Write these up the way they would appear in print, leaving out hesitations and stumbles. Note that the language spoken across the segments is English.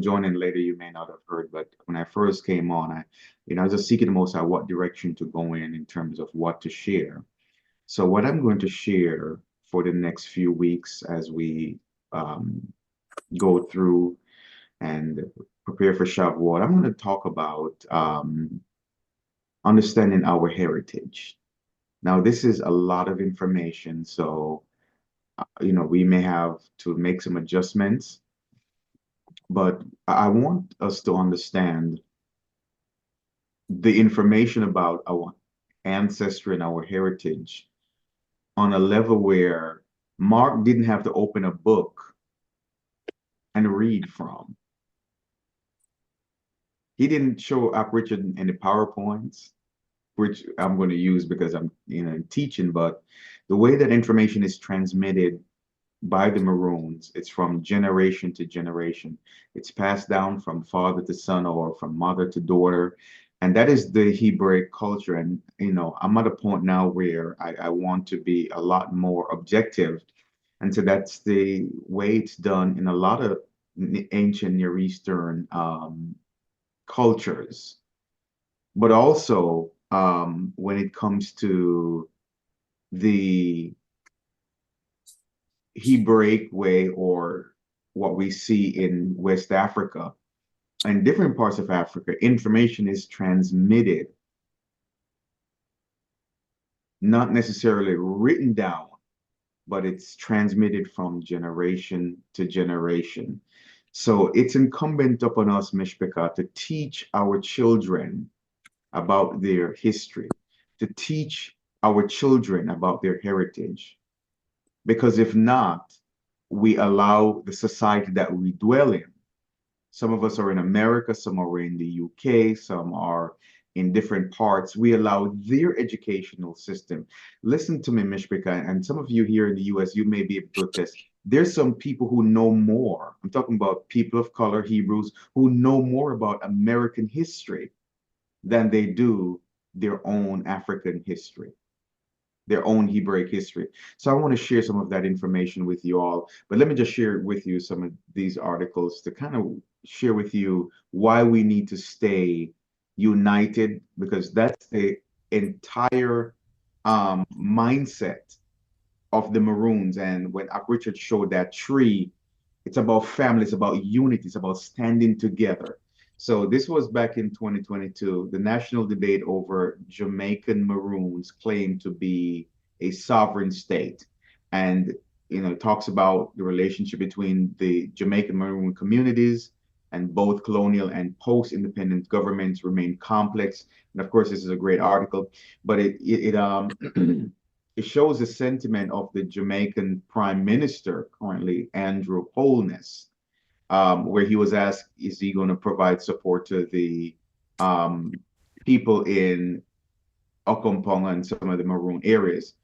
Joining later, you may not have heard, but when I first came on, I was just seeking the most out what direction to go in terms of what to share. So what I'm going to share for the next few weeks as we um, go through and prepare for Shavuot, I'm going to talk about understanding our heritage. Now, this is a lot of information, so we may have to make some adjustments, but I want us to understand the information about our ancestry and our heritage on a level where Mark didn't have to open a book and read from. He didn't show up Richard in the PowerPoints, which I'm going to use because I'm teaching, but the way that information is transmitted by the Maroons, it's from generation to generation. It's passed down from father to son or from mother to daughter. And that is the Hebraic culture. And, I'm at a point now where I want to be a lot more objective. And so that's the way it's done in a lot of ancient Near Eastern cultures. But also, when it comes to the Hebraic way or what we see in West Africa and different parts of Africa, information is transmitted, not necessarily written down, but it's transmitted from generation to generation. So it's incumbent upon us, Mishpeka, to teach our children about their history, to teach our children about their heritage. Because if not, we allow the society that we dwell in. Some of us are in America, some are in the UK, some are in different parts. We allow their educational system. Listen to me, Mishpika, and some of you here in the US, you may be able to attest. There's some people who know more. I'm talking about people of color, Hebrews, who know more about American history than they do their own African history, their own Hebraic history. So I want to share some of that information with you all. But let me just share with you some of these articles to kind of share with you why we need to stay united, because that's the entire mindset of the Maroons. And when Richard showed that tree, it's about family, it's about unity, it's about standing together. So this was back in 2022. The national debate over Jamaican Maroons claim to be a sovereign state. And it talks about the relationship between the Jamaican Maroon communities and both colonial and post-independent governments remain complex. And of course, this is a great article, but it it shows the sentiment of the Jamaican Prime Minister currently, Andrew Holness, where he was asked, is he going to provide support to the um, people in Okompong and some of the Maroon areas?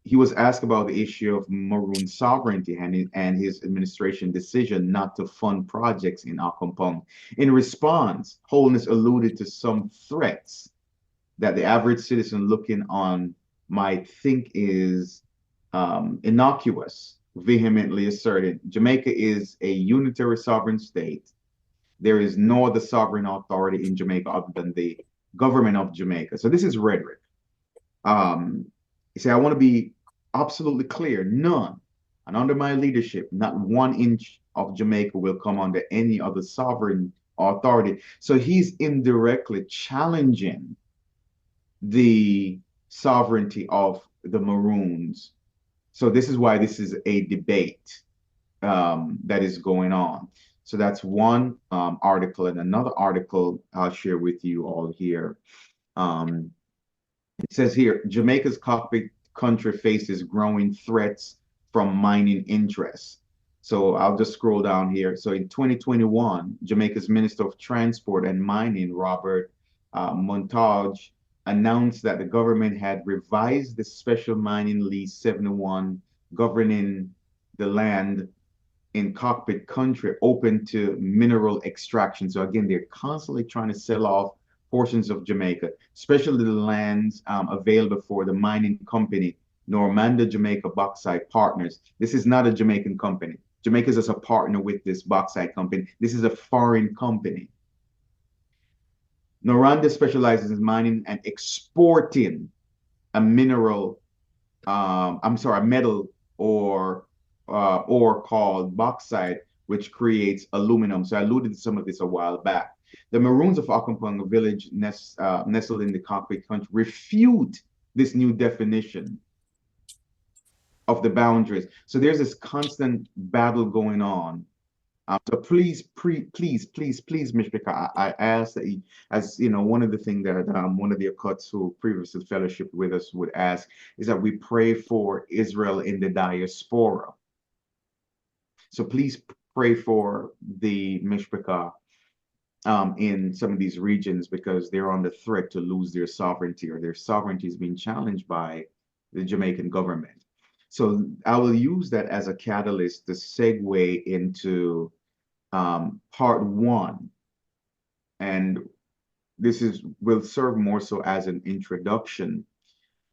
He was asked about the issue of Maroon sovereignty and his administration decision not to fund projects in Okompong. In response, Holness alluded to some threats that the average citizen looking on might think is innocuous, vehemently asserted Jamaica is a unitary sovereign state. There is no other sovereign authority in Jamaica other than the government of Jamaica. So this is rhetoric. You say, I want to be absolutely clear, none. And under my leadership, not 1 inch of Jamaica will come under any other sovereign authority. So he's indirectly challenging the sovereignty of the Maroons. So this is why this is a debate that is going on. So that's one article, and another article I'll share with you all here. Um, it says here, Jamaica's cockpit country faces growing threats from mining interests. So I'll just scroll down here. So in 2021, Jamaica's Minister of Transport and Mining, Robert Montage, announced that the government had revised the Special Mining Lease 71 governing the land in cockpit country open to mineral extraction. So again, they're constantly trying to sell off portions of Jamaica, especially the lands available for the mining company, Normanda Jamaica Bauxite Partners. This is not a Jamaican company. Jamaica is just a partner with this bauxite company. This is a foreign company. Noranda specializes in mining and exporting a mineral, I'm sorry, a metal or ore called bauxite, which creates aluminum. So I alluded to some of this a while back. The Maroons of Occopongo village, nestled in the concrete country, refute this new definition of the boundaries. So there's this constant battle going on. So please, please, Ms. Baker, I ask that you, as you know, one of the things that one of the Akkots who previously fellowship with us would ask is that we pray for Israel in the diaspora. So please pray for the Mishpachah in some of these regions because they're under threat to lose their sovereignty, or their sovereignty is being challenged by the Jamaican government. So I will use that as a catalyst to segue into part one. And this will serve more so as an introduction.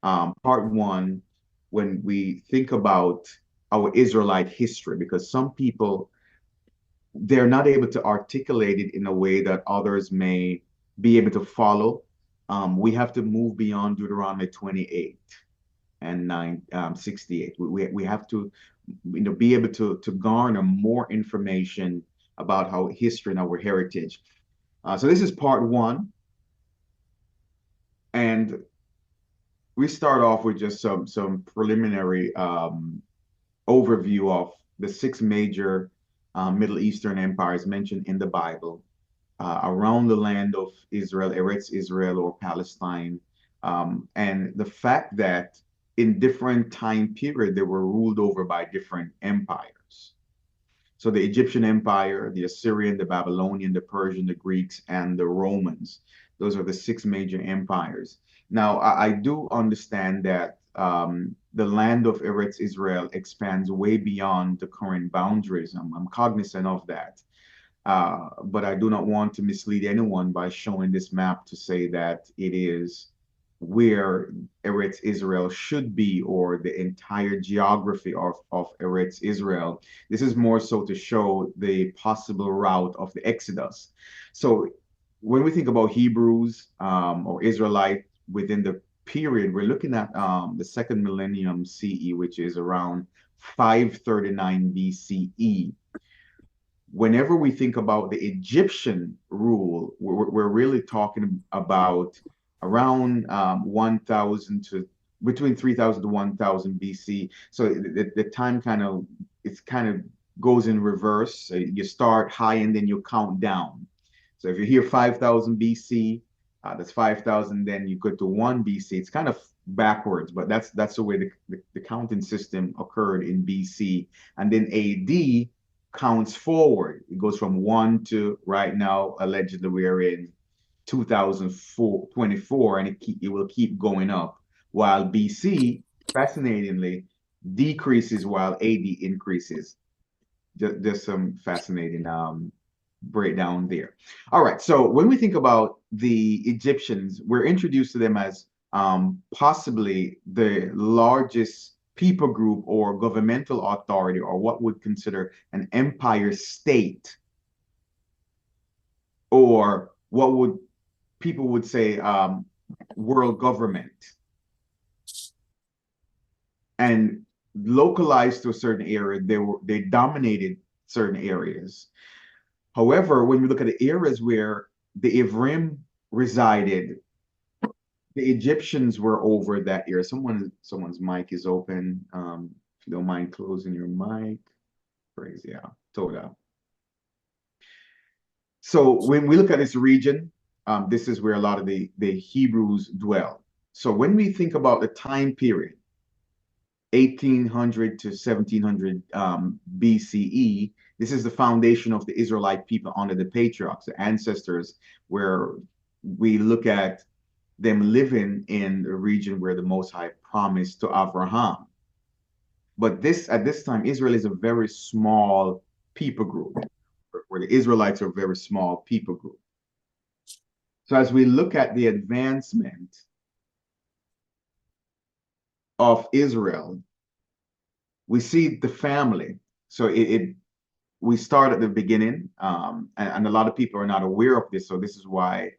Part one, when we think about our Israelite history, because some people, they're not able to articulate it in a way that others may be able to follow. We have to move beyond Deuteronomy 28 and 68. We have to, be able to garner more information about our history and our heritage. So this is part one, and we start off with just some preliminary overview of the six major Middle Eastern empires mentioned in the Bible around the land of Israel, Eretz Israel or Palestine, and the fact that in different time period they were ruled over by different empires. So the Egyptian Empire, the Assyrian, the Babylonian, the Persian, the Greeks, and the Romans. Those are the six major empires. Now, I do understand that the land of Eretz Israel expands way beyond the current boundaries. I'm cognizant of that. But I do not want to mislead anyone by showing this map to say that it is where Eretz Israel should be, or the entire geography of Eretz Israel. This is more so to show the possible route of the Exodus. So when we think about Hebrews or Israelite within the period, we're looking at the second millennium CE, which is around 539 BCE. Whenever we think about the Egyptian rule, we're really talking about around 1000 to between 3000 to 1000 BC. So the time kind of goes in reverse. So you start high and then you count down. So if you hear 5000 BC, that's 5000. Then you go to 1 BC. It's kind of backwards, but that's the way the counting system occurred in BC. And then AD counts forward. It goes from 1 to right now, allegedly we're in 2024, and it will keep going up, while BC, fascinatingly, decreases while AD increases. Just some fascinating breakdown there. All right, so when we think about the Egyptians, we're introduced to them as possibly the largest people group or governmental authority, or what would consider an empire state, or what would people would say world government, and localized to a certain area. They dominated certain areas. However, when you look at the areas where the Ivrim resided, the Egyptians were over that area. Someone's mic is open. If you don't mind closing your mic. Crazy, yeah. Toda. So when we look at this region, this is where a lot of the Hebrews dwell. So when we think about the time period, 1800 to 1700 BCE, this is the foundation of the Israelite people under the patriarchs, the ancestors, where we look at them living in the region where the Most High promised to Abraham. But at this time, Israel is a very small people group, where the Israelites are a very small people group. So as we look at the advancement of Israel, we see the family. So we start at the beginning, and a lot of people are not aware of this. So this is why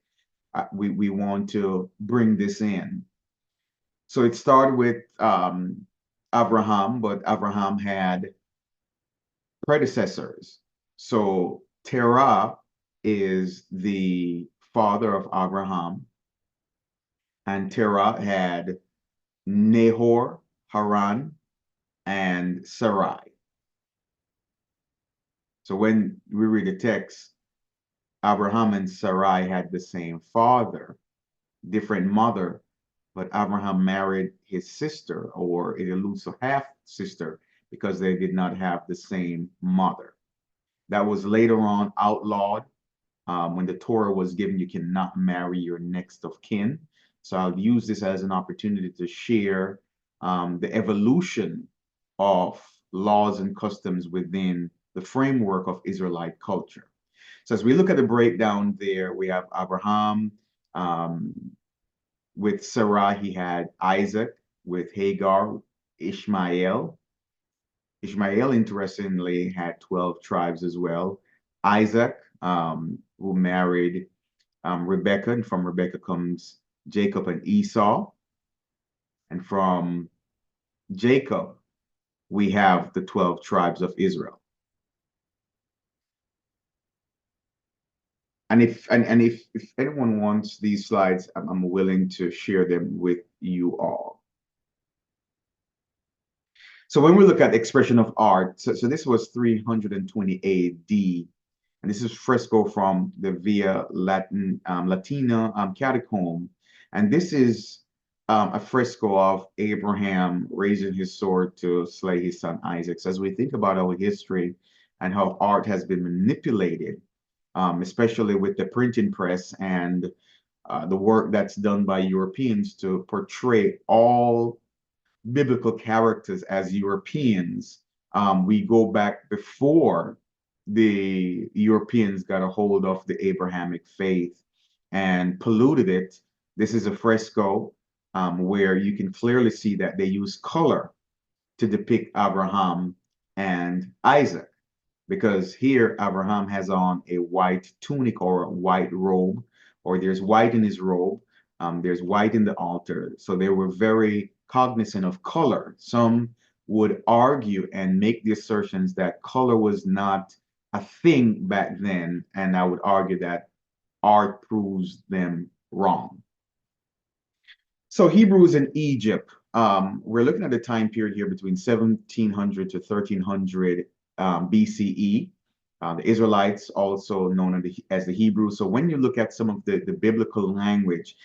we want to bring this in. So it started with Abraham, but Abraham had predecessors. So Terah is the father of Abraham, and Terah had Nahor, Haran, and Sarai. So when we read the text, Abraham and Sarai had the same father, different mother, but Abraham married his sister, or it alludes to half sister, because they did not have the same mother. That was later on outlawed. When the Torah was given, you cannot marry your next of kin. So I'll use this as an opportunity to share the evolution of laws and customs within the framework of Israelite culture. So as we look at the breakdown there, we have Abraham. Um, with Sarah, he had Isaac. With Hagar, Ishmael. Ishmael, interestingly, had 12 tribes as well. Isaac, who married Rebekah, and from Rebekah comes Jacob and Esau. And from Jacob, we have the 12 tribes of Israel. And if anyone wants these slides, I'm willing to share them with you all. So when we look at the expression of art, so this was 320 AD, and this is fresco from the Via Latina catacomb. And this is a fresco of Abraham raising his sword to slay his son Isaac. So as we think about our history and how art has been manipulated, especially with the printing press and the work that's done by Europeans to portray all biblical characters as Europeans. We go back before the Europeans got a hold of the Abrahamic faith and polluted it. This is a fresco where you can clearly see that they use color to depict Abraham and Isaac, because here Abraham has on a white tunic or a white robe, or there's white in his robe, there's white in the altar. So they were very cognizant of color. Some would argue and make the assertions that color was not a thing back then, and I would argue that art proves them wrong. So Hebrews in Egypt, we're looking at a time period here between 1700 to 1300 BCE. The Israelites, also known as the Hebrews. So when you look at some of the biblical language,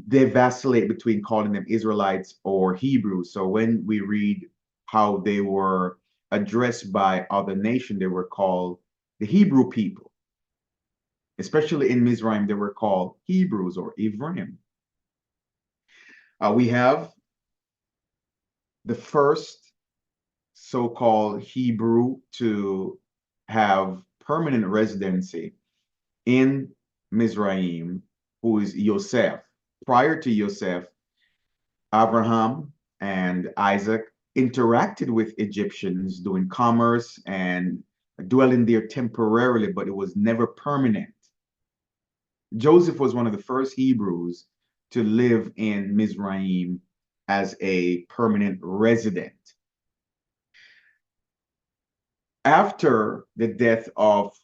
they vacillate between calling them Israelites or Hebrews. So when we read how they were addressed by other nations, they were called the Hebrew people. Especially in Mizraim, they were called Hebrews or Ephraim. We have the first so-called Hebrew to have permanent residency in Mizraim, who is Yosef. Prior to Yosef, Abraham and Isaac interacted with Egyptians doing commerce and dwelling there temporarily, but it was never permanent. Joseph was one of the first Hebrews to live in Mizraim as a permanent resident. After the death of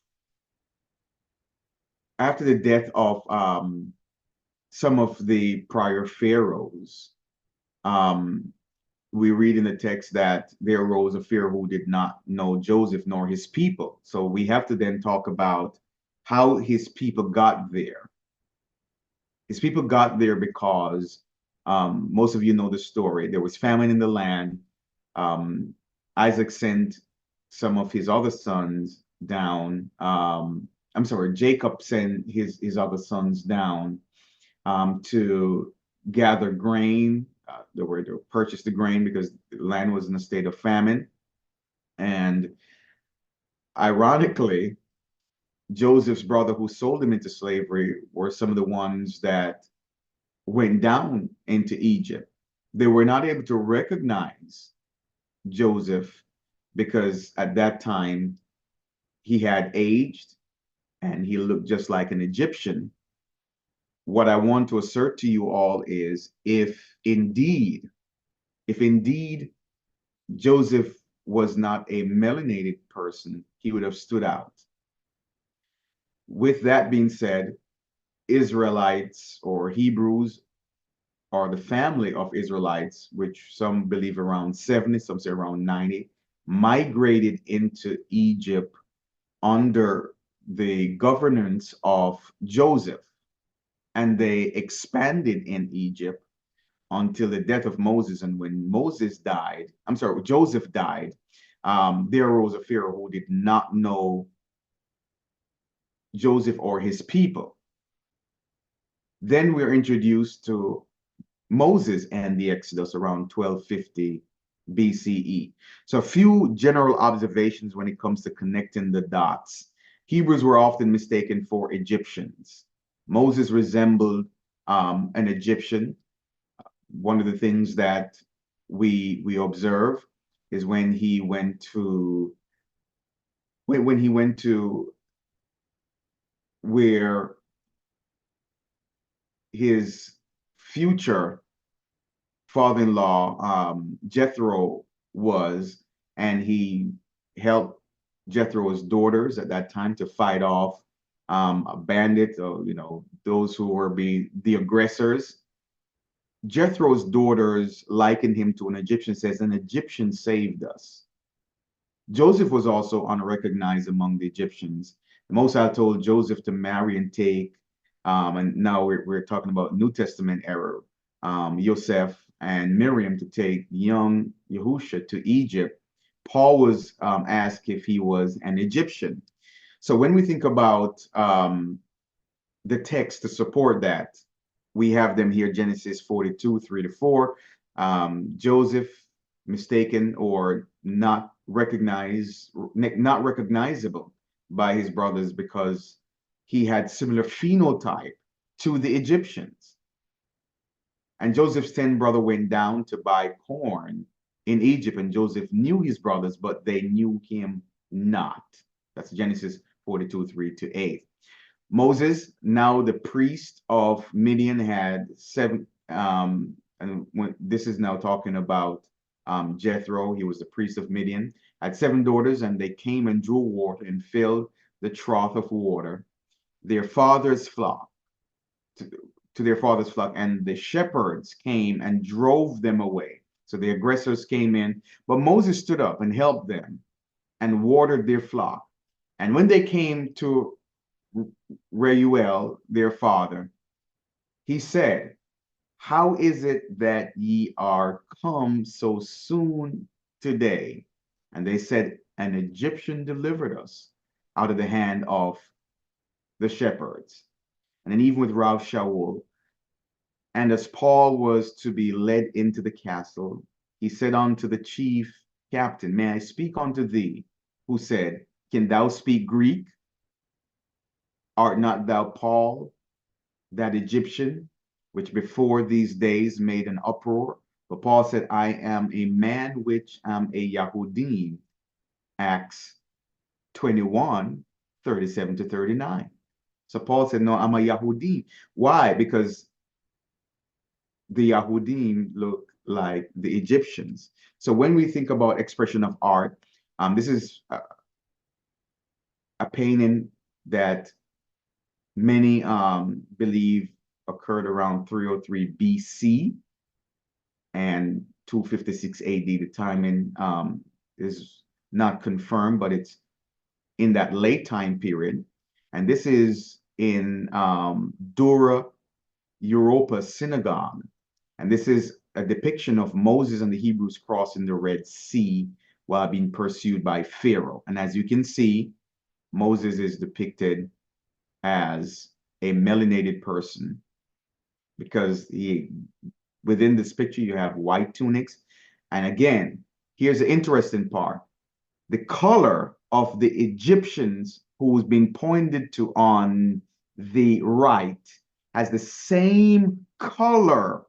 some of the prior pharaohs, we read in the text that there arose a Pharaoh who did not know Joseph nor his people. So we have to then talk about how his people got there. His people got there because most of you know the story. There was famine in the land. Isaac sent some of his other sons down. I'm sorry, Jacob sent his other sons down to gather grain. They were to purchase the grain because the land was in a state of famine. And ironically, Joseph's brother who sold him into slavery were some of the ones that went down into Egypt. They were not able to recognize Joseph because at that time he had aged and he looked just like an Egyptian. What I want to assert to you all is if indeed Joseph was not a melanated person, he would have stood out. With that being said, Israelites or Hebrews or the family of Israelites, which some believe around 70, some say around 90, migrated into Egypt under the governance of Joseph. And they expanded in Egypt until the death of Moses. And when Joseph died, there arose a Pharaoh who did not know Joseph or his people. Then we're introduced to Moses and the Exodus around 1250 BCE. So a few general observations when it comes to connecting the dots. Hebrews were often mistaken for Egyptians. Moses resembled an Egyptian. One of the things that we observe is when he went to where his future father-in-law Jethro was, and he helped Jethro's daughters at that time to fight off bandits, or those who were being the aggressors. Jethro's daughters likened him to an Egyptian, says, an Egyptian saved us. Joseph was also unrecognized among the Egyptians. The Most High told Joseph to marry and take, and now we're talking about New Testament era, Joseph and Miriam to take young Yahusha to Egypt. Paul was asked if he was an Egyptian. So when we think about the text to support that, we have them here, Genesis 42, 3-4. Joseph, mistaken or not recognizable by his brothers because he had similar phenotype to the Egyptians. And Joseph's 10 brother went down to buy corn in Egypt, and Joseph knew his brothers, but they knew him not. That's Genesis 42, 3-8. Moses, now the priest of Midian, had seven, and this is now talking about Jethro. He was the priest of Midian, had 7 daughters, and they came and drew water and filled the trough of water, their father's flock, to their father's flock, and the shepherds came and drove them away. So the aggressors came in, but Moses stood up and helped them and watered their flock. And when they came to Reuel, their father, he said, how is it that ye are come so soon today? And they said, an Egyptian delivered us out of the hand of the shepherds. And then even with Rav Shaul, and as Paul was to be led into the castle, he said unto the chief captain, may I speak unto thee? Who said, can thou speak Greek? Art not thou Paul, that Egyptian, which before these days made an uproar? But Paul said, I am a man which am a Yahudim. Acts 21, 37-39. So Paul said, no, I'm a Yahudim. Why? Because the Yahudim look like the Egyptians. So when we think about expression of art, this is a painting that many believe occurred around 303 BC and 256 AD. The timing is not confirmed, but it's in that late time period. And this is in Dura Europa synagogue. And this is a depiction of Moses and the Hebrews crossing the Red Sea while being pursued by Pharaoh. And as you can see, Moses is depicted as a melanated person because within this picture you have white tunics. And again, here's the interesting part. The color of the Egyptians who's being pointed to on the right has the same color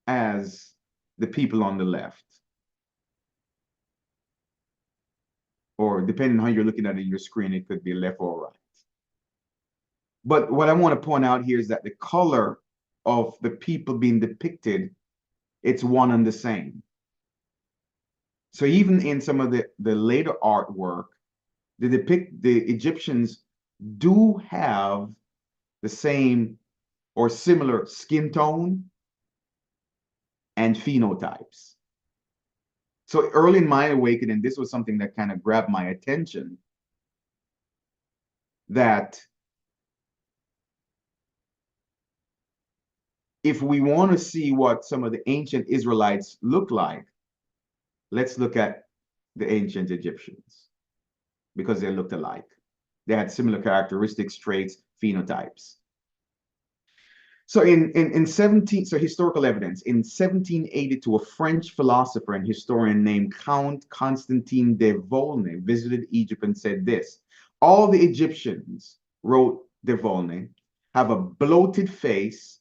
as the people on the left. Or depending on how you're looking at it, your screen, it could be left or right. But what I want to point out here is that the color of the people being depicted, it's one and the same. So even in some of the later artwork, the Egyptians do have the same or similar skin tone and phenotypes. So early in my awakening, this was something that kind of grabbed my attention, that if we want to see what some of the ancient Israelites look like, let's look at the ancient Egyptians, because they looked alike. They had similar characteristics, traits, phenotypes. So so historical evidence, in 1782, a French philosopher and historian named Count Constantine de Volney visited Egypt and said this: all the Egyptians, wrote de Volney, have a bloated face,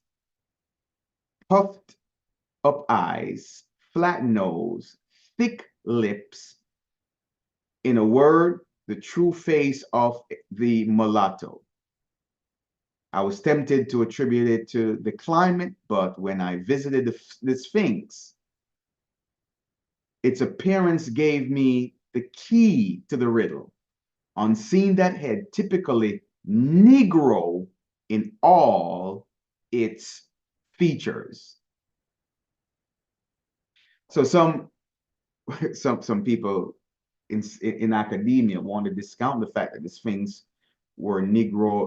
puffed up eyes, flat nose, thick lips. In a word, the true face of the mulatto. I was tempted to attribute it to the climate, but when I visited the Sphinx, its appearance gave me the key to the riddle. On seeing that head, typically Negro in all its features. So some people in academia want to discount the fact that the Sphinx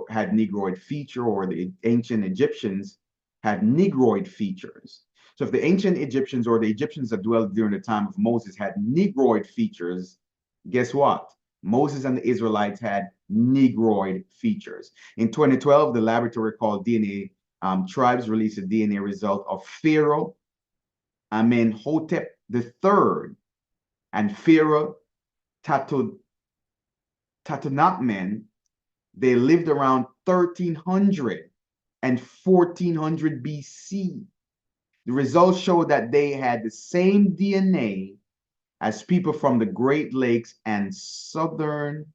had Negroid feature, or the ancient Egyptians had Negroid features. So if the ancient Egyptians, or the Egyptians that dwelled during the time of Moses, had Negroid features, guess what? Moses and the Israelites had Negroid features. In 2012, the laboratory called DNA Tribes released a DNA result of Pharaoh Amenhotep III and Pharaoh Tutankhamen. They lived around 1300 and 1400 BC. The results show that they had the same DNA as people from the Great Lakes and southern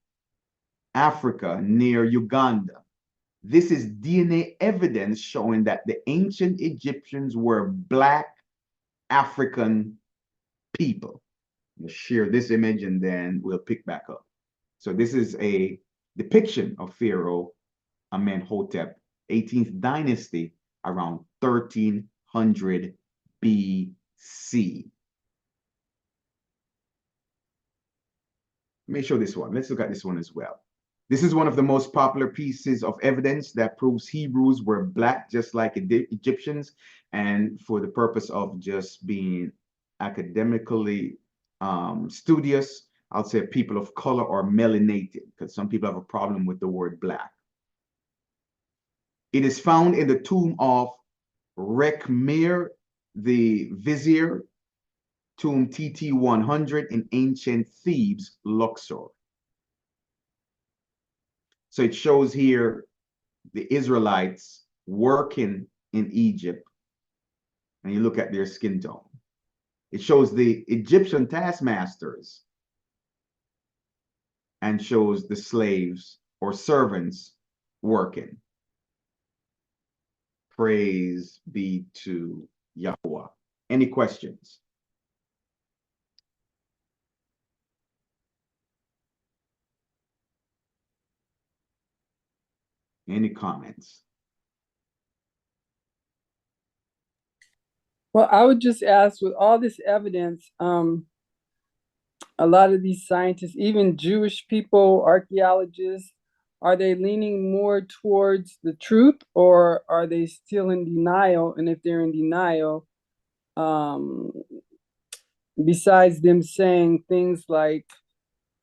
Africa near Uganda. This is DNA evidence showing that the ancient Egyptians were Black African people. We'll share this image and then we'll pick back up. So this is a depiction of Pharaoh Amenhotep, 18th dynasty, around 1300 BC. Let me show this one. Let's look at this one as well. This is one of the most popular pieces of evidence that proves Hebrews were Black, just like Egyptians. And for the purpose of just being academically studious, I'll say people of color or melanated, because some people have a problem with the word Black. It is found in the tomb of Rekhmir the Vizier, tomb TT 100 in ancient Thebes, Luxor. So it shows here the Israelites working in Egypt, and you look at their skin tone. It shows the Egyptian taskmasters and shows the slaves or servants working. Praise be to Yahweh. Any questions? Any comments? Well, I would just ask, with all this evidence, a lot of these scientists, even Jewish people, archaeologists, are they leaning more towards the truth, or are they still in denial? And if they're in denial, besides them saying things like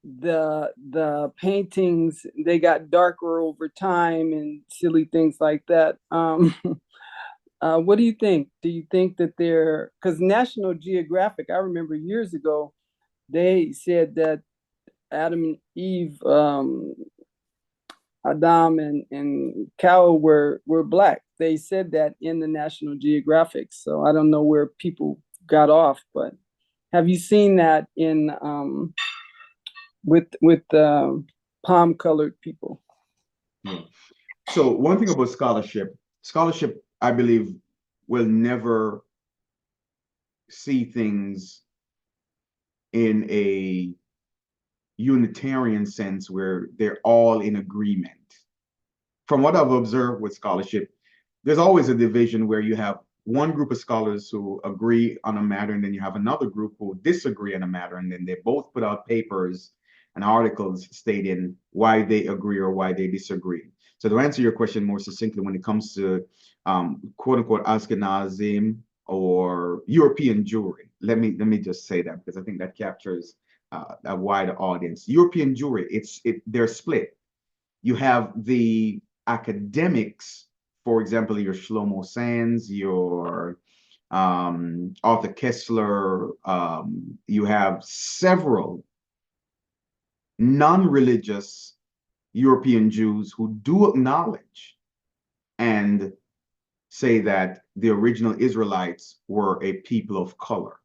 the paintings, they got darker over time and silly things like that. What do you think? Do you think that because National Geographic, I remember years ago, they said that Adam and Eve, Adam and Cow were Black. They said that in the National Geographic. So I don't know where people got off. But have you seen that in with palm colored people? Yeah. So one thing about scholarship, I believe, will never see things in a Unitarian sense where they're all in agreement. From what I've observed with scholarship, there's always a division where you have one group of scholars who agree on a matter, and then you have another group who disagree on a matter, and then they both put out papers and articles stating why they agree or why they disagree. So to answer your question more succinctly, when it comes to quote unquote Ashkenazim or European Jewry, let me just say that because I think that captures a wider audience. European Jewry, they're split. You have the academics, for example, your Shlomo Sands, your Arthur Kessler. You have several non-religious European Jews who do acknowledge and say that the original Israelites were a people of color.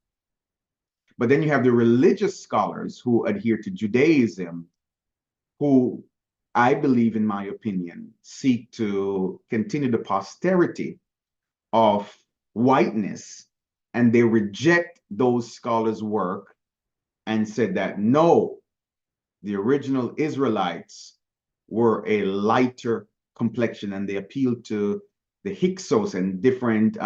But then you have the religious scholars who adhere to Judaism, who I believe, in my opinion, seek to continue the posterity of whiteness, and they reject those scholars' work and said that no, the original Israelites were a lighter complexion, and they appealed to the Hyksos and different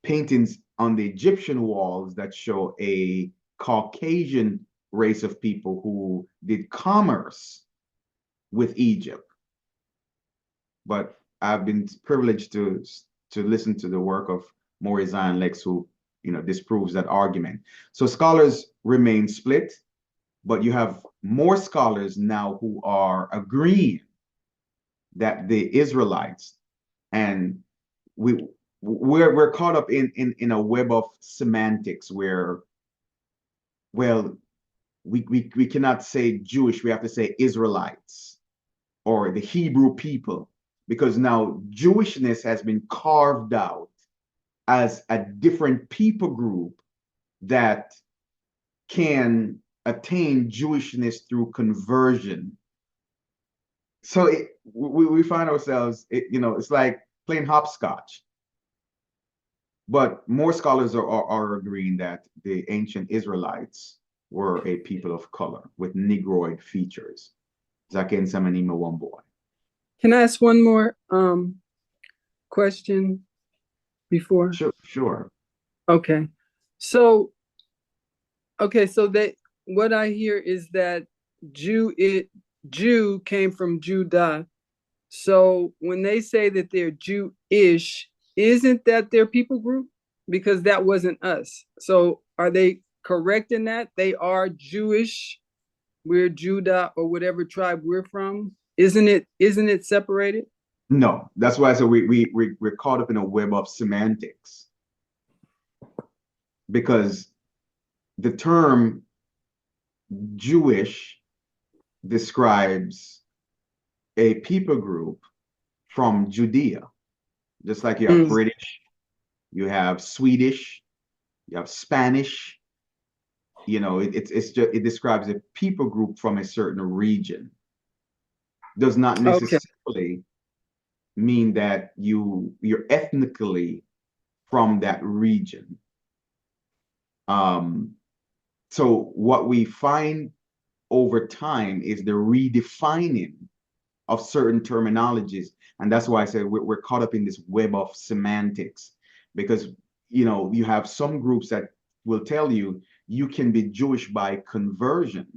paintings on the Egyptian walls that show a Caucasian race of people who did commerce with Egypt. But I've been privileged to listen to the work of Maury Zion Lex, who disproves that argument. So scholars remain split, but you have more scholars now who are agreeing that the Israelites, and we're caught up in a web of semantics where, well, we cannot say Jewish, we have to say Israelites or the Hebrew people, because now Jewishness has been carved out as a different people group that can attain Jewishness through conversion. So we find ourselves, it's like playing hopscotch. But more scholars are agreeing that the ancient Israelites were a people of color with Negroid features. Zaken Samanima one boy. Can I ask one more question before? Sure. Okay. So what I hear is that Jew came from Judah. So when they say that they're Jewish, isn't that their people group? Because that wasn't us. So are they correct in that? They are Jewish. We're Judah or whatever tribe we're from. Isn't it separated? No, that's why I said we're caught up in a web of semantics, because the term Jewish describes a people group from Judea, just like you have British, you have Swedish, you have Spanish. It describes a people group from a certain region. Does not necessarily mean that you're ethnically from that region. So what we find over time is the redefining of certain terminologies. And that's why I said we're caught up in this web of semantics, because you have some groups that will tell you you can be Jewish by conversion,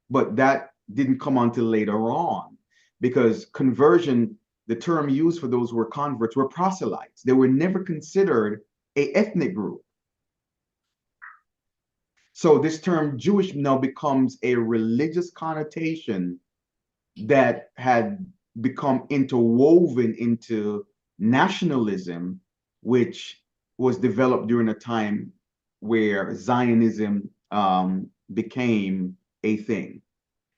but that didn't come until later on, because conversion, the term used for those who were converts, were proselytes. They were never considered a ethnic group. So this term Jewish now becomes a religious connotation that had become interwoven into nationalism, which was developed during a time where Zionism became a thing.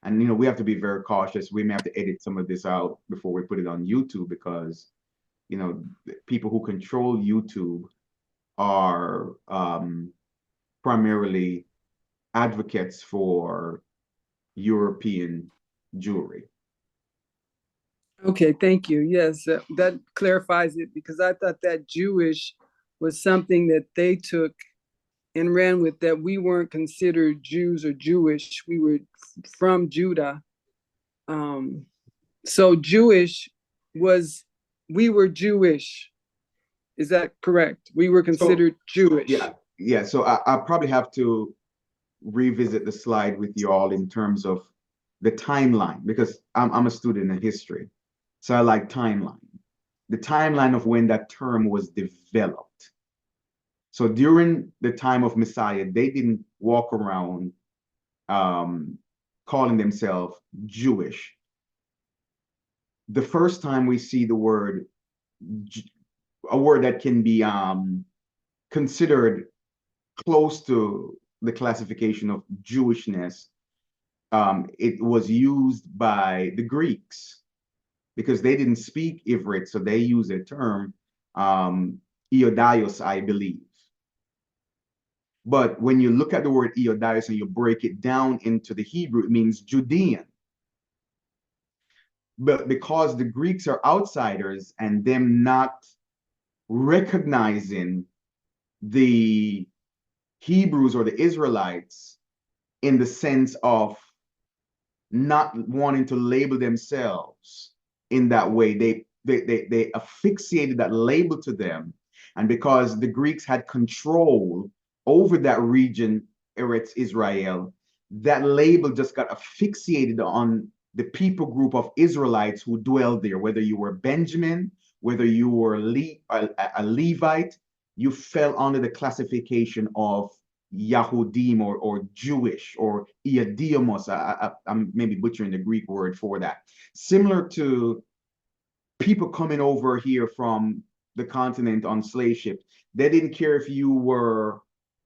And we have to be very cautious. We may have to edit some of this out before we put it on YouTube, because people who control YouTube are primarily advocates for European Jewry. Okay, thank you. Yes, that clarifies it because I thought that Jewish was something that they took and ran with, that we weren't considered Jews or Jewish. We were from Judah. So Jewish was, we were Jewish. Is that correct? We were So considered Jewish. yeah. So I probably have to revisit the slide with you all in terms of the timeline because I'm a student in history. So I like timeline. The timeline of when that term was developed. So during the time of Messiah, they didn't walk around calling themselves Jewish. The first time we see the word, a word that can be considered close to the classification of Jewishness, it was used by the Greeks because they didn't speak Ivrit, so they use a term, Iodios, I believe. But when you look at the word Iodios and you break it down into the Hebrew, it means Judean. But because the Greeks are outsiders and them not recognizing the Hebrews or the Israelites in the sense of not wanting to label themselves in that way, they affixated that label to them. And because the Greeks had control over that region, Eretz Israel, that label just got affixated on the people group of Israelites who dwelled there, whether you were Benjamin, whether you were a Levite, you fell under the classification of Yahudim or Jewish or Iadiomos. I'm maybe butchering the Greek word for that. Similar to people coming over here from the continent on slave ships. They didn't care if you were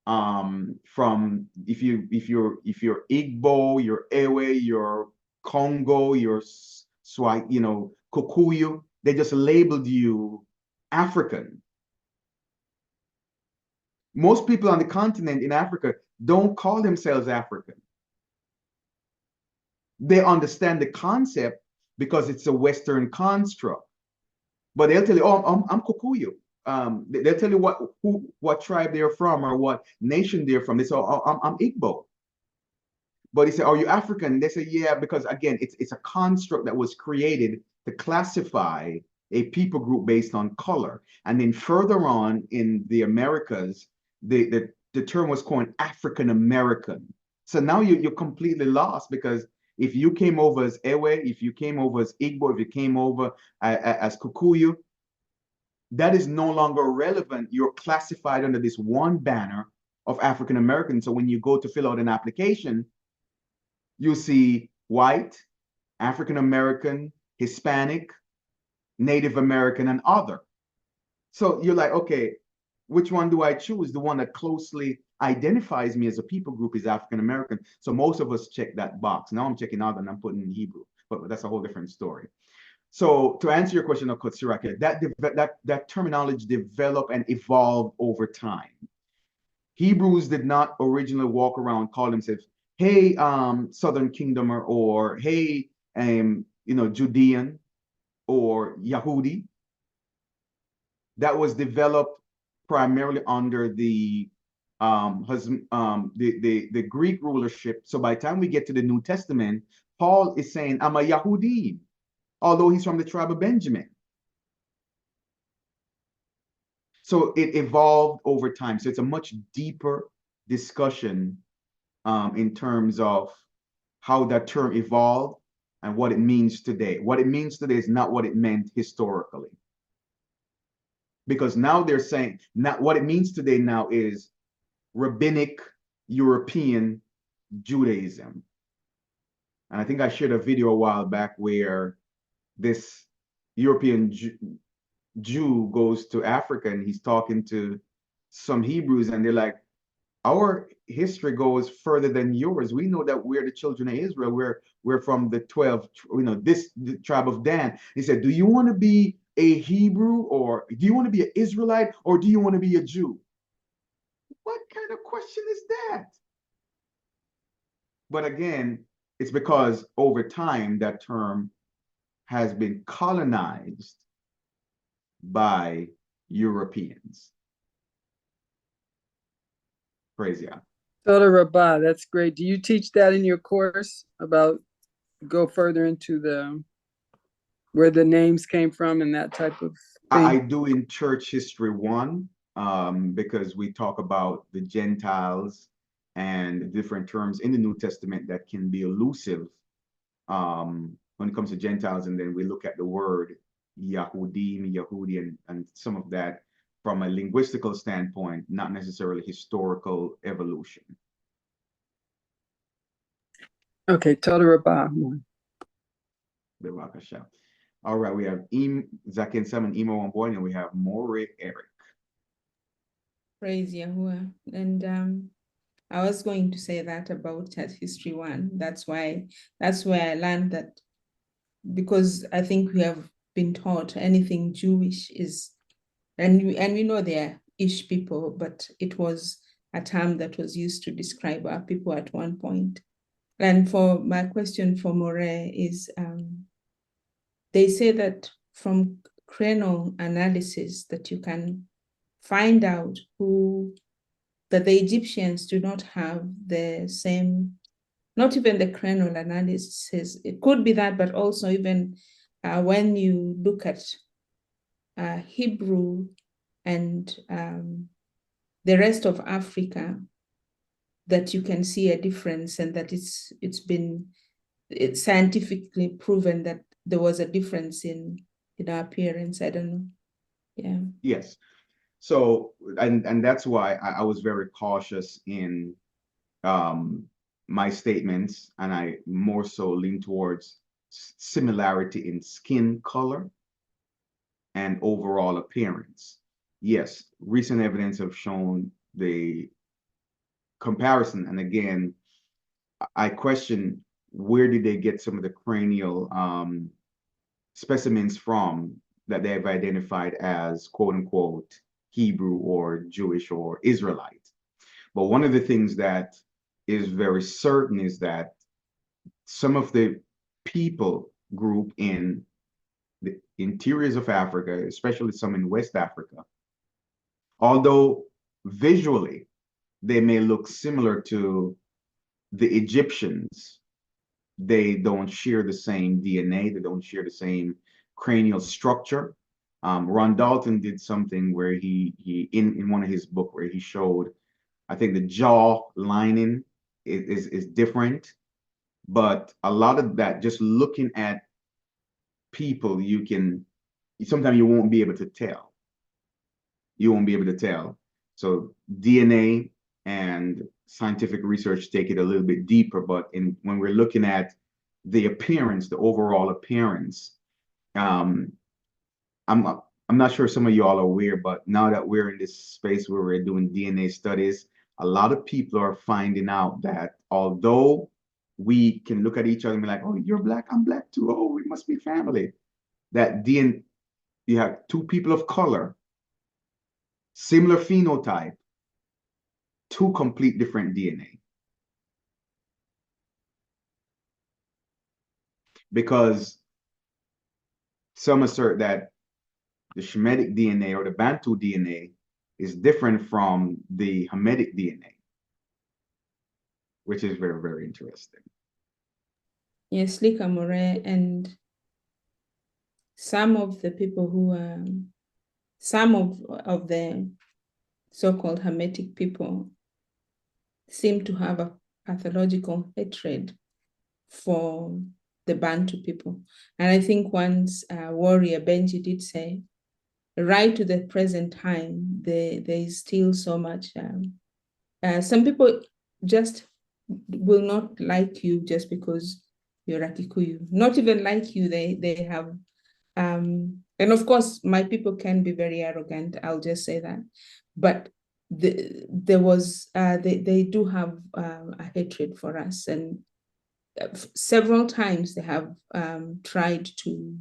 from if you're Igbo, you're Ewe, you're Congo, you're Swahili, Kikuyu. They just labeled you African. Most people on the continent in Africa don't call themselves African. They understand the concept because it's a Western construct. But they'll tell you, oh, I'm Kikuyu. They'll tell you what tribe they're from or what nation they're from. They say, oh, I'm Igbo. But he said, are you African? They say, yeah, because again, it's a construct that was created to classify a people group based on color. And then further on in the Americas, the term was called African American. So now you're completely lost because if you came over as Ewe, if you came over as Igbo, if you came over as Kikuyu, that is no longer relevant. You're classified under this one banner of African American. So when you go to fill out an application, you see white, African American, Hispanic, Native American, and other. So you're like, okay, which one do I choose? The one that closely identifies me as a people group is African American. So most of us check that box. Now I'm checking out and I'm putting in Hebrew, but that's a whole different story. So to answer your question of Kotsirake, that terminology developed and evolved over time. Hebrews did not originally walk around call themselves, hey, Southern Kingdom or hey, Judean or Yahudi. That was developed primarily under the Greek rulership. So by the time we get to the New Testament, Paul is saying, I'm a Yahudi, although he's from the tribe of Benjamin. So it evolved over time. So it's a much deeper discussion in terms of how that term evolved and what it means today. What it means today is not what it meant historically. Because now they're saying, not what it means today now is rabbinic European Judaism. And I think I shared a video a while back where this European Jew goes to Africa and he's talking to some Hebrews and they're like, our history goes further than yours. We know that we're the children of Israel. We're from the 12, the tribe of Dan. He said, do you want to be a Hebrew or do you want to be an Israelite or do you want to be a Jew? What kind of question is that? But again, it's because over time that term has been colonized by Europeans. Praise Yah. Toda Rabbah, that's great. Do you teach that in your course about go further into the where the names came from and that type of I thing? do in Church History 1, because we talk about the Gentiles and different terms in the New Testament that can be elusive when it comes to Gentiles, and then we look at the word Yahudim, Yahudi, and some of that from a linguistical standpoint, not necessarily historical evolution. Okay, Toda Rabbah. Bevakasha. All right, we have Zakin Sam Emo on board, and we have More Eric. Praise Yahuwah. And I was going to say that about Church History 1. That's where I learned that, because I think we have been taught anything Jewish is, and we know they are Ish people, but it was a term that was used to describe our people at one point. And for my question for More is, they say that from cranial analysis that you can find out that the Egyptians do not have the same, not even the cranial analysis. It could be that, but also even when you look at Hebrew and the rest of Africa, that you can see a difference, and that it's scientifically proven that there was a difference in our appearance. I don't know. Yeah. Yes. So, and that's why I was very cautious in my statements, and I more so lean towards similarity in skin color and overall appearance. Yes, recent evidence have shown the comparison, and again, I question where did they get some of the cranial specimens from that they have identified as quote unquote Hebrew or Jewish or Israelite. But one of the things that is very certain is that some of the people group in the interiors of Africa, especially some in West Africa, although visually they may look similar to the Egyptians, they don't share the same DNA, they don't share the same cranial structure. Ron Dalton did something where he in one of his book where he showed, I think the jaw lining is different, but a lot of that, just looking at people, sometimes you won't be able to tell. You won't be able to tell. So DNA and scientific research take it a little bit deeper, but when we're looking at the appearance, the overall appearance, I'm not sure some of you all are aware, but now that we're in this space where we're doing DNA studies, a lot of people are finding out that although we can look at each other and be like, oh, you're black, I'm black too, oh, we must be family. That DNA, you have two people of color, similar phenotype, two complete different DNA. Because some assert that the Shemitic DNA or the Bantu DNA is different from the Hamitic DNA, which is very, very interesting. Yes, Lika More, and some of the people who are, some of the so-called Hamitic people seem to have a pathological hatred for the Bantu people. And I think once Warrior Benji did say, right to the present time, there is still so much. Some people just will not like you just because you're a Kikuyu. Not even like you, they have, and of course, my people can be very arrogant, I'll just say that. But they do have a hatred for us, and several times they have tried to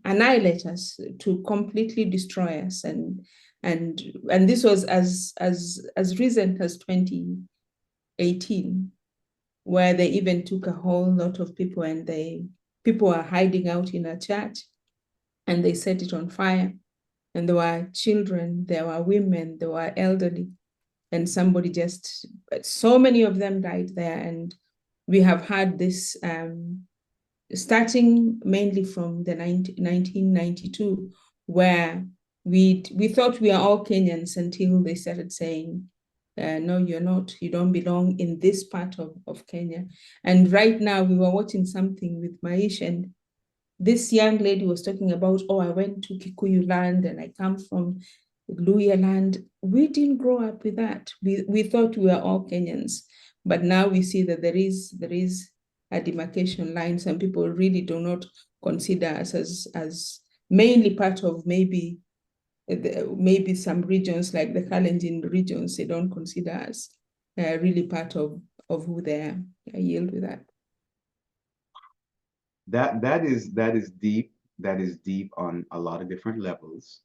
annihilate us, to completely destroy us. And And this was as recent as 2018, where they even took a whole lot of people, and people are hiding out in a church, and they set it on fire. And there were children, there were women, there were elderly, and so many of them died there. And we have had this starting mainly from the 1992, where we thought we are all Kenyans until they started saying, no, you're not, you don't belong in this part of Kenya. And right now we were watching something with Maish, and this young lady was talking about, oh, I went to Kikuyu land and I come from Luhya land. We didn't grow up with that. We thought we were all Kenyans, but now we see that there is a demarcation line. Some people really do not consider us as mainly part of maybe some regions like the Kalenjin regions. They don't consider us really part of who they are. I yield with that. That is deep. That is deep on a lot of different levels.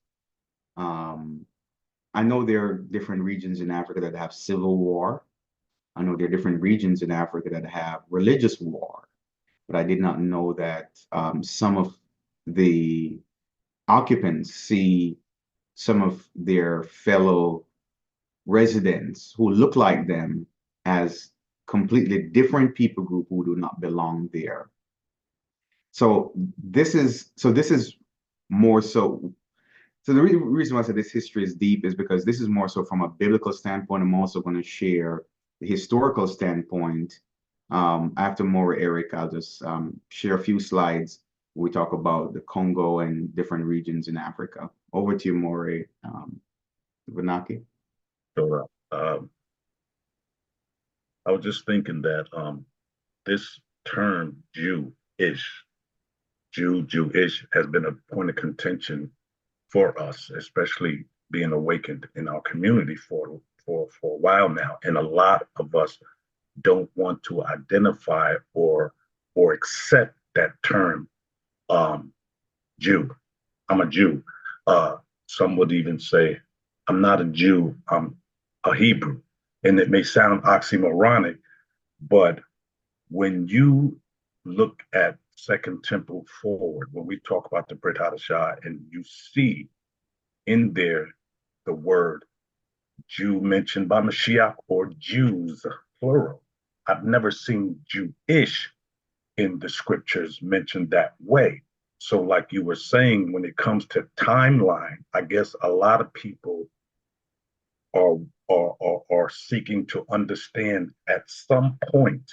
I know there are different regions in Africa that have civil war. I know there are different regions in Africa that have religious war, but I did not know that some of the occupants see some of their fellow residents who look like them as completely different people group who do not belong there. So this is more so. So the reason why I said this history is deep is because this is more so from a biblical standpoint. I'm also going to share the historical standpoint. After more Eric, I'll just share a few slides. We talk about the Congo and different regions in Africa. Over to you, More, Vanaki. So, I was just thinking that this term Jewish has been a point of contention for us, especially being awakened in our community for a while now. And a lot of us don't want to identify or accept that term, Jew. I'm a Jew. Some would even say, I'm not a Jew, I'm a Hebrew. And it may sound oxymoronic, but when you look at Second Temple forward, when we talk about the Brit Hadashah, and you see in there the word Jew mentioned by Mashiach, or Jews, plural. I've never seen Jewish in the scriptures mentioned that way. So like you were saying, when it comes to timeline, I guess a lot of people are seeking to understand at some point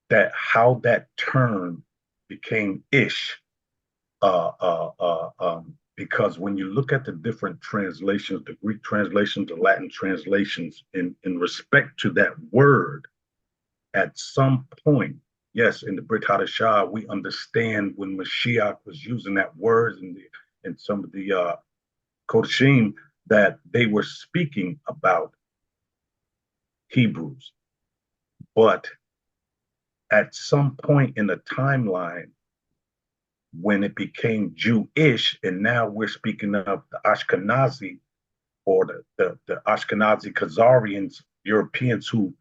that how that term became ish, because when you look at the different translations, the Greek translations, the Latin translations, in respect to that word, at some point, yes, in the Brit Hadashah, we understand when Mashiach was using that word in some of the Kodashim, that they were speaking about Hebrews. But at some point in the timeline, when it became Jewish, and now we're speaking of the Ashkenazi, or the Ashkenazi Khazarians, Europeans who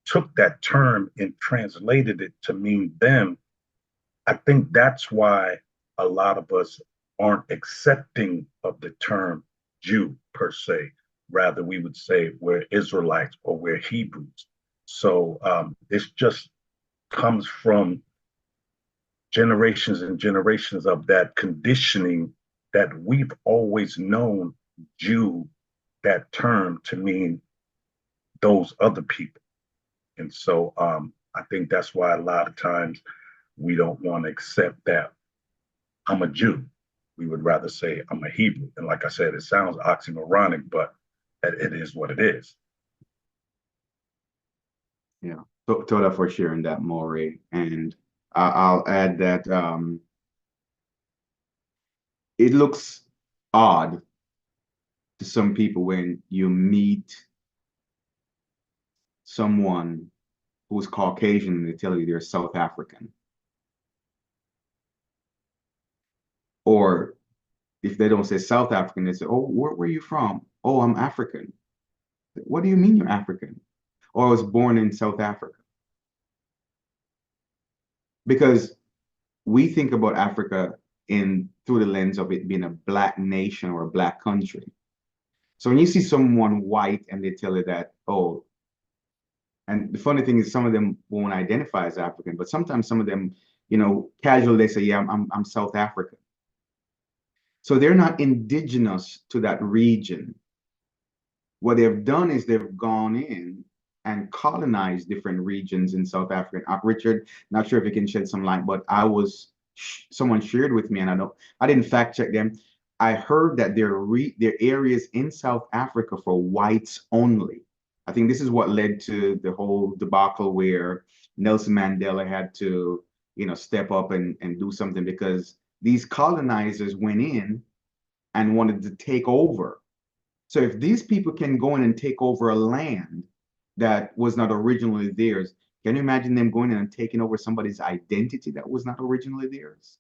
took that term and translated it to mean them. I think that's why a lot of us aren't accepting of the term Jew per se. Rather, we would say we're Israelites or we're Hebrews. So this just comes from generations and generations of that conditioning, that we've always known Jew, that term, to mean those other people. And so I think that's why a lot of times we don't want to accept that I'm a Jew. We would rather say I'm a Hebrew. And like I said, it sounds oxymoronic, but it is what it is. Yeah, Toda, for sharing that, Maury. And I'll add that it looks odd to some people when you meet someone who's Caucasian and they tell you they're South African. Or if they don't say South African, they say, oh, where are you from? Oh, I'm African. What do you mean you're African? Or I was born in South Africa. Because we think about Africa in through the lens of it being a black nation or a black country. So when you see someone white and they tell you that, oh, and the funny thing is some of them won't identify as African, but sometimes some of them, casually they say, yeah, I'm South African. So they're not indigenous to that region. What they've done is they've gone in and colonized different regions in South Africa. Richard, not sure if you can shed some light, but someone shared with me, and I didn't fact check them. I heard that there are areas in South Africa for whites only. I think this is what led to the whole debacle where Nelson Mandela had to, step up and do something, because these colonizers went in and wanted to take over. So if these people can go in and take over a land that was not originally theirs, can you imagine them going in and taking over somebody's identity that was not originally theirs?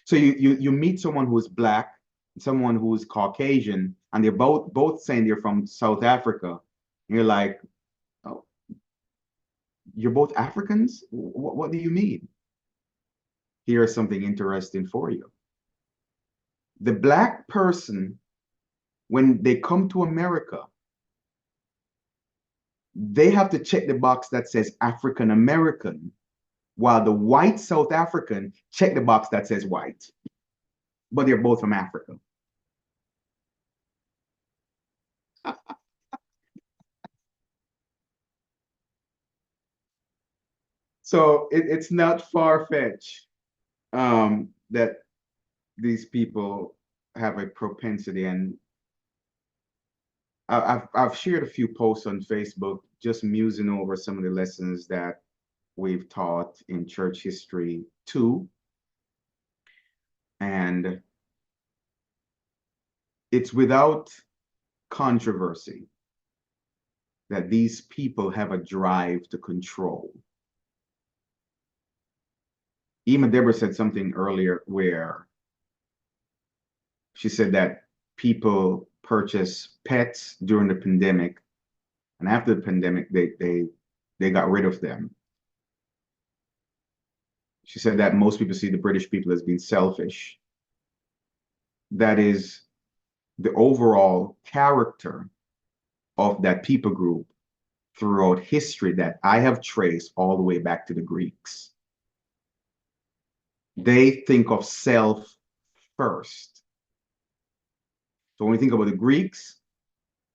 So you meet someone who's black, someone who's Caucasian, and they're both saying they're from South Africa. And you're like, oh, you're both Africans? What do you mean? Here's something interesting for you. The black person, when they come to America, they have to check the box that says African American, while the white South African check the box that says white. But they're both from Africa. So it's not far-fetched that these people have a propensity, and I've shared a few posts on Facebook just musing over some of the lessons that we've taught in church history too. And it's without controversy that these people have a drive to control. Ema Deborah said something earlier where she said that people purchase pets during the pandemic, and after the pandemic, they got rid of them. She said that most people see the British people as being selfish. That is the overall character of that people group throughout history that I have traced all the way back to the Greeks. They think of self first. So when we think about the Greeks,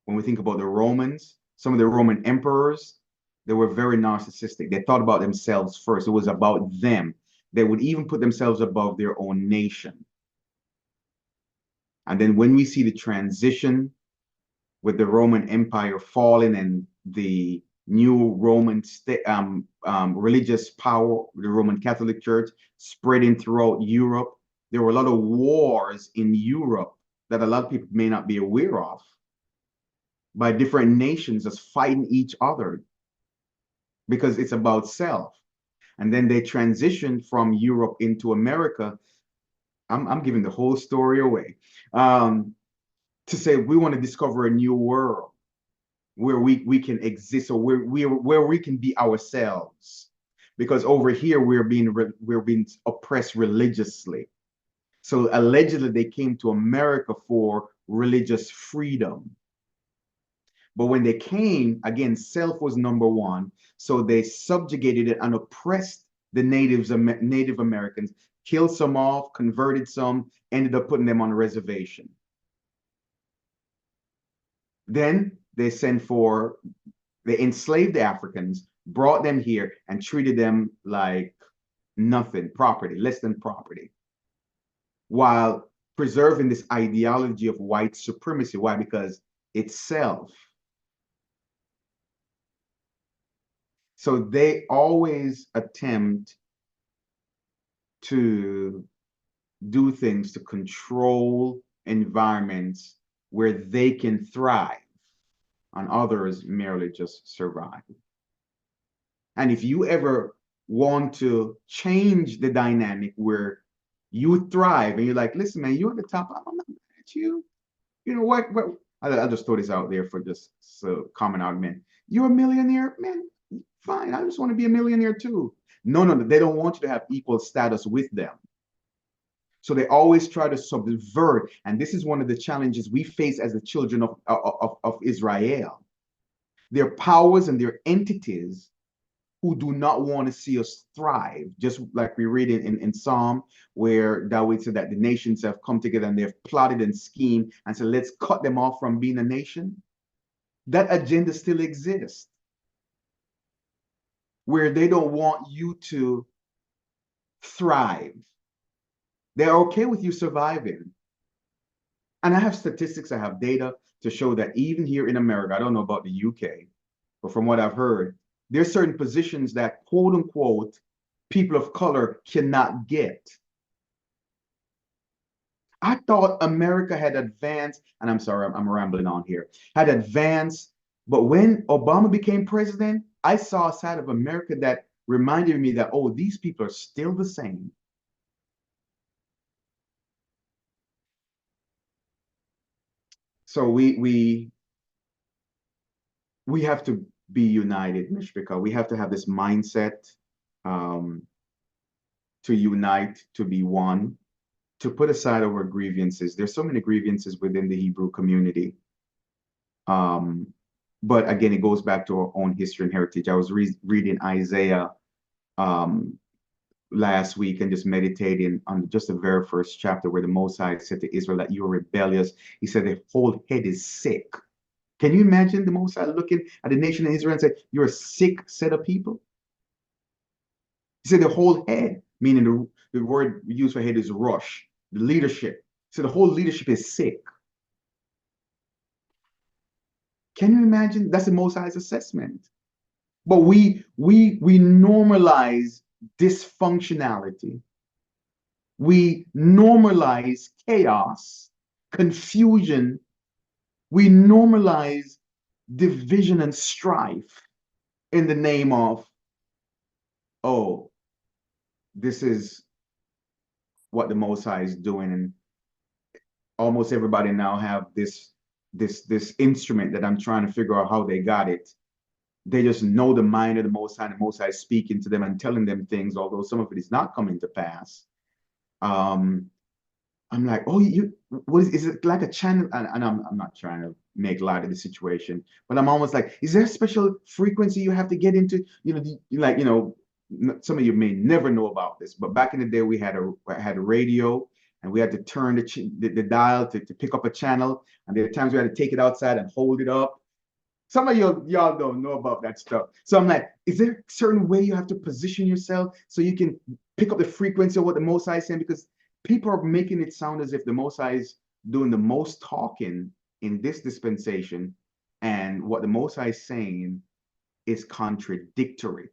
when we think about the Romans, some of the Roman emperors, they were very narcissistic. They thought about themselves first. It was about them. They would even put themselves above their own nation. And then when we see the transition with the Roman Empire falling and the new Roman religious power, the Roman Catholic Church, spreading throughout Europe, there were a lot of wars in Europe that a lot of people may not be aware of, by different nations just fighting each other because it's about self. And then they transitioned from Europe into America. I'm giving the whole story away, to say we want to discover a new world where we can exist, or where we can be ourselves, because over here we're being oppressed religiously. So allegedly they came to America for religious freedom. But when they came, again, self was number one. So they subjugated it and oppressed the Native Americans, killed some off, converted some, ended up putting them on a reservation. Then they enslaved the Africans, brought them here, and treated them like nothing, property, less than property, while preserving this ideology of white supremacy. Why? Because it's self. So they always attempt to do things to control environments where they can thrive and others merely just survive. And if you ever want to change the dynamic where You thrive, and you're like, listen, man, you're at the top. I'm not mad at you. You know what? I'll just throw this out there for just so common argument. You're a millionaire, man. Fine. I just want to be a millionaire too. No, no, they don't want you to have equal status with them. So they always try to subvert. And this is one of the challenges we face as the children of Israel. Their powers and their entities who do not want to see us thrive. Just like we read in Psalm, where David said that the nations have come together and they've plotted and schemed and said, let's cut them off from being a nation. That agenda still exists, where they don't want you to thrive. They're okay with you surviving. And I have statistics, I have data to show that even here in America, I don't know about the UK, but from what I've heard, there are certain positions that, quote unquote, people of color cannot get. I thought America had advanced, and I'm sorry, I'm rambling on here, had advanced, but when Obama became president, I saw a side of America that reminded me that, oh, these people are still the same. So we have to be united, Mishpika. We have to have this mindset to unite, to be one, to put aside our grievances. There's so many grievances within the Hebrew community. But again, it goes back to our own history and heritage. I was reading Isaiah last week and just meditating on just the very first chapter where the Most High said to Israel that you are rebellious. He said the whole head is sick. Can you imagine the Most High looking at the nation of Israel and say, you're a sick set of people? He said the whole head, meaning the word we use for head is rush, the leadership. So the whole leadership is sick. Can you imagine? That's the Most High's assessment. But we normalize dysfunctionality. We normalize chaos, confusion. We normalize division and strife in the name of, oh, this is what the Most High is doing. And almost everybody now have this instrument that I'm trying to figure out how they got it. They just know the mind of the Most High, and the Most High is speaking to them and telling them things, although some of it is not coming to pass. I'm like, oh, what is it like a channel? And I'm not trying to make light of the situation, but I'm almost like, is there a special frequency you have to get into? Some of you may never know about this, but back in the day, we had a radio, and we had to turn the dial to pick up a channel, and there are times we had to take it outside and hold it up. Some of y'all don't know about that stuff. So I'm like, is there a certain way you have to position yourself so you can pick up the frequency of what the Most High is saying? Because people are making it sound as if the Most High is doing the most talking in this dispensation, and what the Most High is saying is contradictory.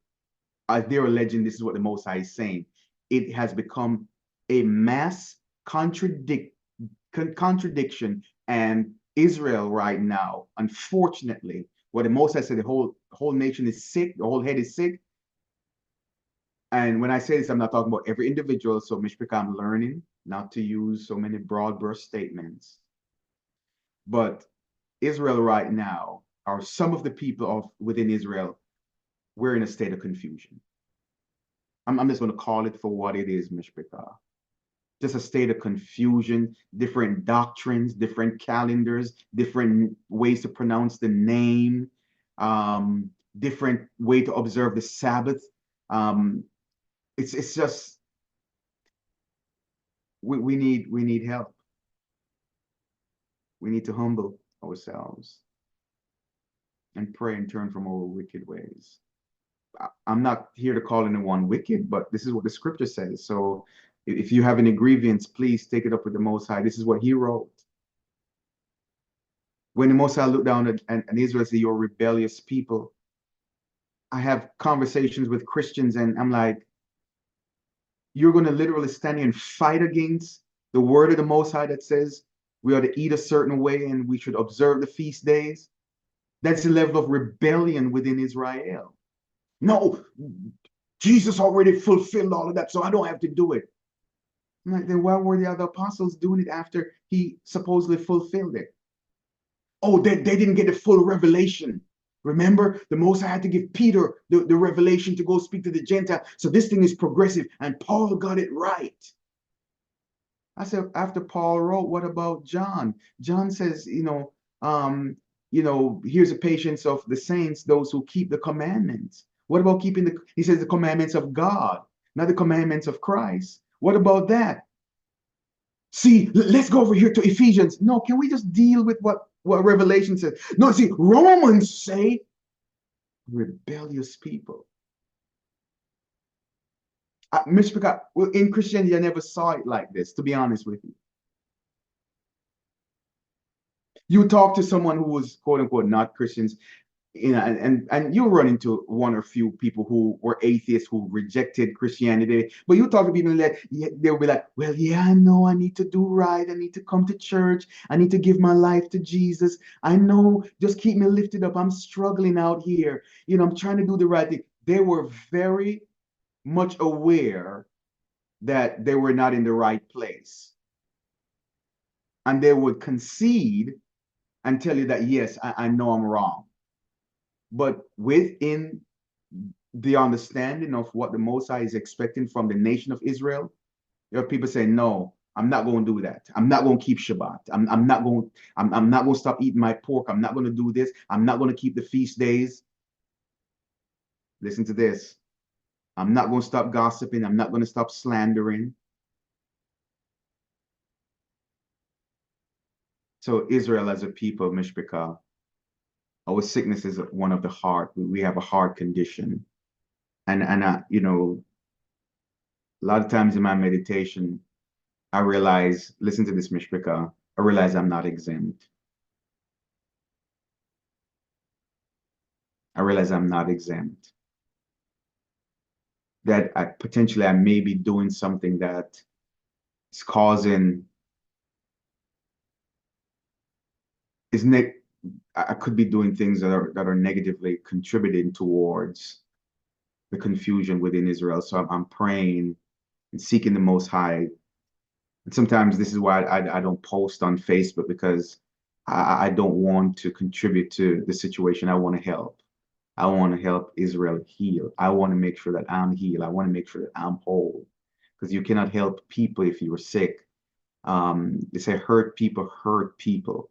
They're alleging this is what the Most High is saying. It has become a mass contradiction, and Israel right now, unfortunately, what the Most High said, the whole nation is sick, the whole head is sick. And when I say this, I'm not talking about every individual. So Mishpika, I'm learning not to use so many broad brush statements. But Israel right now, or some of the people within Israel, we're in a state of confusion. I'm just going to call it for what it is, Mishpika. Just a state of confusion, different doctrines, different calendars, different ways to pronounce the name, different way to observe the Sabbath. It's just we need help. We need to humble ourselves and pray and turn from our wicked ways. I'm not here to call anyone wicked, but this is what the scripture says. So if you have any grievance, please take it up with the Most High. This is what he wrote. When the Most High looked down and Israel said, you're rebellious people, I have conversations with Christians, and I'm like, you're going to literally stand here and fight against the word of the Most High that says we ought to eat a certain way and we should observe the feast days? That's the level of rebellion within Israel. No, Jesus already fulfilled all of that, so I don't have to do it. I'm like, then why were the other apostles doing it after he supposedly fulfilled it? Oh, they didn't get the full revelation. Remember, the Most High had to give Peter the revelation to go speak to the Gentile. So this thing is progressive, and Paul got it right. I said, after Paul wrote, what about John? John says, here's the patience of the saints, those who keep the commandments. What about he says the commandments of God, not the commandments of Christ. What about that? See, let's go over here to Ephesians. No, can we just deal with what Revelation says? No, see, Romans say rebellious people. Mr. Well, in Christianity, I never saw it like this, to be honest with you. You talk to someone who was quote unquote not Christians, and you run into one or few people who were atheists who rejected Christianity. But you talk to people that they'll be like, well, yeah, I know I need to do right. I need to come to church. I need to give my life to Jesus. I know, just keep me lifted up. I'm struggling out here. I'm trying to do the right thing. They were very much aware that they were not in the right place. And they would concede and tell you that, yes, I know I'm wrong. But within the understanding of what the Most High is expecting from the nation of Israel, there are people saying, no, I'm not going to do that. I'm not going to keep Shabbat. I'm not going to stop eating my pork. I'm not going to do this. I'm not going to keep the feast days. Listen to this. I'm not going to stop gossiping. I'm not going to stop slandering. So Israel as a people, Mishpachah, our sickness is one of the heart. We have a heart condition. And a lot of times in my meditation, I realize, listen to this, Mishpachah, I realize I'm not exempt. I realize I'm not exempt. That potentially I may be doing something that is causing, I could be doing things that are negatively contributing towards the confusion within Israel. So I'm praying and seeking the Most High. And sometimes this is why I don't post on Facebook, because I don't want to contribute to the situation. I want to help. I want to help Israel heal. I want to make sure that I'm healed. I want to make sure that I'm whole. Because you cannot help people if you're sick. They say hurt people hurt people.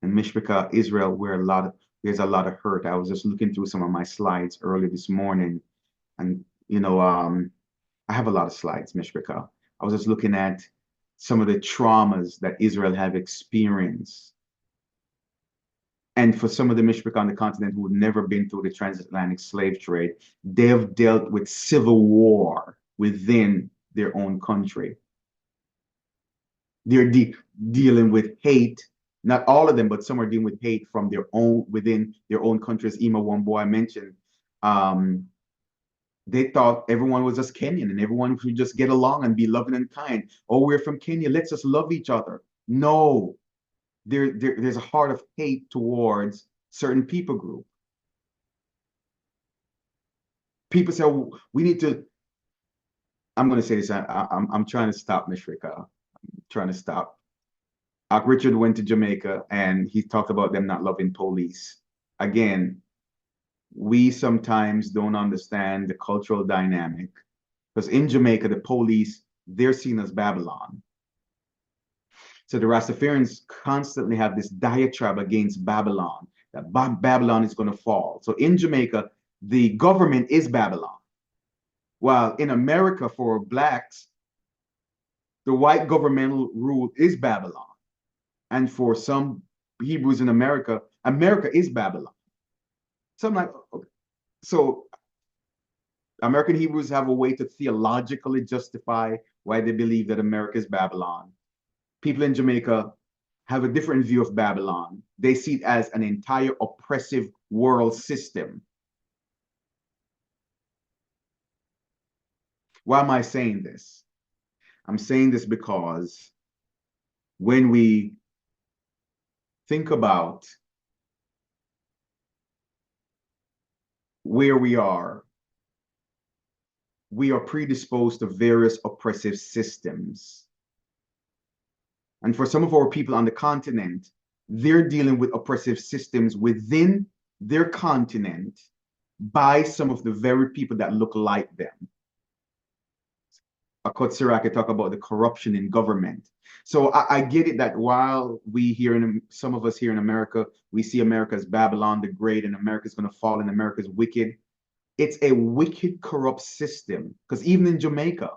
And Mishpachah, Israel, there's a lot of hurt. I was just looking through some of my slides early this morning, and I have a lot of slides, Mishpachah. I was just looking at some of the traumas that Israel have experienced. And for some of the Mishpachah on the continent who have never been through the transatlantic slave trade, they've dealt with civil war within their own country. They're dealing with hate. Not all of them, but some are dealing with hate from within their own countries. Ima one boy mentioned, they thought everyone was just Kenyan and everyone should just get along and be loving and kind. Oh, we're from Kenya. Let's just love each other. No, there's a heart of hate towards certain people group. People say, oh, we need to. I'm going to say this. I'm trying to stop, Mishpachah. I'm trying to stop. Richard went to Jamaica and he talked about them not loving police. Again, we sometimes don't understand the cultural dynamic, because in Jamaica, the police, they're seen as Babylon. So the Rastafarians constantly have this diatribe against Babylon, that Babylon is going to fall. So in Jamaica, the government is Babylon. While in America, for blacks, the white governmental rule is Babylon. And for some Hebrews in America, America is Babylon. So I'm like, okay. So American Hebrews have a way to theologically justify why they believe that America is Babylon. People in Jamaica have a different view of Babylon. They see it as an entire oppressive world system. Why am I saying this? I'm saying this because when we think about where we are, we are predisposed to various oppressive systems. And for some of our people on the continent, they're dealing with oppressive systems within their continent by some of the very people that look like them. Akot Siraki talk about the corruption in government. So I get it that while we here some of us here in America, we see America as Babylon the Great and America's going to fall and America's wicked. It's a wicked, corrupt system. Because even in Jamaica,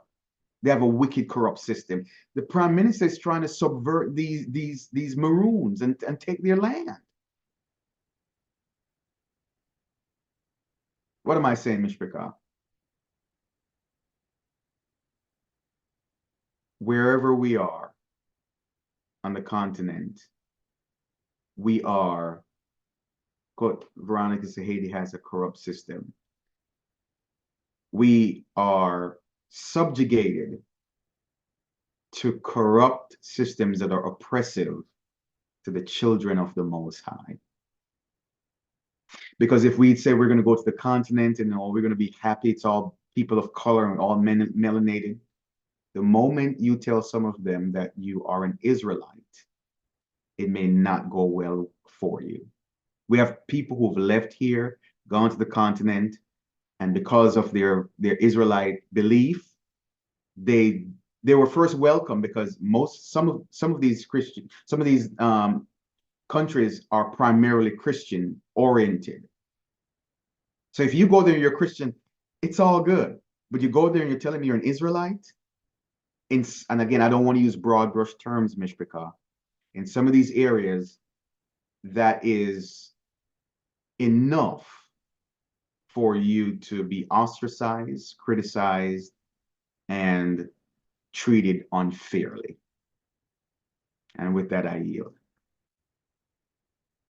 they have a wicked, corrupt system. The prime minister is trying to subvert these Maroons and take their land. What am I saying, Mishpika? Wherever we are on the continent, we are, quote, Veronica Sahedi has a corrupt system. We are subjugated to corrupt systems that are oppressive to the children of the Most High. Because if we say we're going to go to the continent and we're going to be happy, it's all people of color and all melanated, the moment you tell some of them that you are an Israelite, it may not go well for you. We have people who've left here, gone to the continent, and because of their Israelite belief, they were first welcome because some of these countries are primarily Christian oriented. So if you go there and you're Christian, it's all good. But you go there and you're telling me you're an Israelite, and again, I don't want to use broad brush terms, Mishpika. In some of these areas, that is enough for you to be ostracized, criticized, and treated unfairly. And with that, I yield.